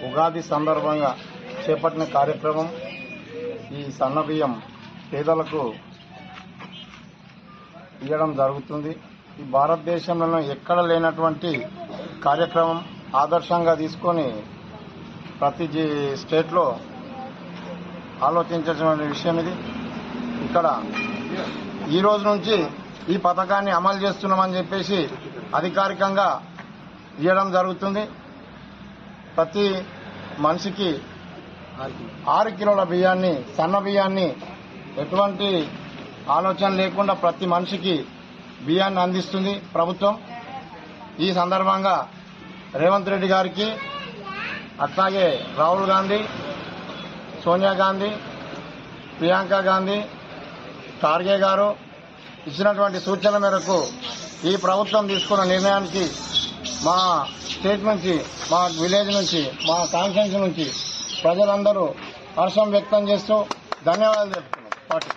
ఉగాది సందర్భంగా చేపట్టిన కార్యక్రమం ఈ సన్నబియ్యం పేదలకు ఇవ్వడం జరుగుతుంది. ఈ భారతదేశంలో ఎక్కడ లేనటువంటి కార్యక్రమం ఆదర్శంగా తీసుకొని ప్రతి స్టేట్లో ఆలోచించాల్సిన విషయం ఇది. ఇక్కడ ఈ రోజు నుంచి ఈ పథకాన్ని అమలు చేస్తున్నామని చెప్పేసి అధికారికంగా ఇవ్వడం జరుగుతుంది. ప్రతి మనిషికి 6 కిలోల బియ్యాన్ని, సన్న బియ్యాన్ని ఎటువంటి ఆలోచన లేకుండా ప్రతి మనిషికి బియ్యాన్ని అందిస్తుంది ప్రభుత్వం. ఈ సందర్భంగా రేవంత్ రెడ్డి గారికి, అట్లాగే రాహుల్ గాంధీ, సోనియా గాంధీ, ప్రియాంక గాంధీ, ఖార్గే గారు ఇచ్చినటువంటి సూచనల మేరకు ఈ ప్రభుత్వం తీసుకున్న నిర్ణయానికి మా స్టేట్ నుంచి, మా విలేజ్ నుంచి, మా కాన్స్టిట్యున్సీ నుంచి ప్రజలందరూ హర్షం వ్యక్తం చేస్తూ ధన్యవాదాలు చెప్తున్నారు.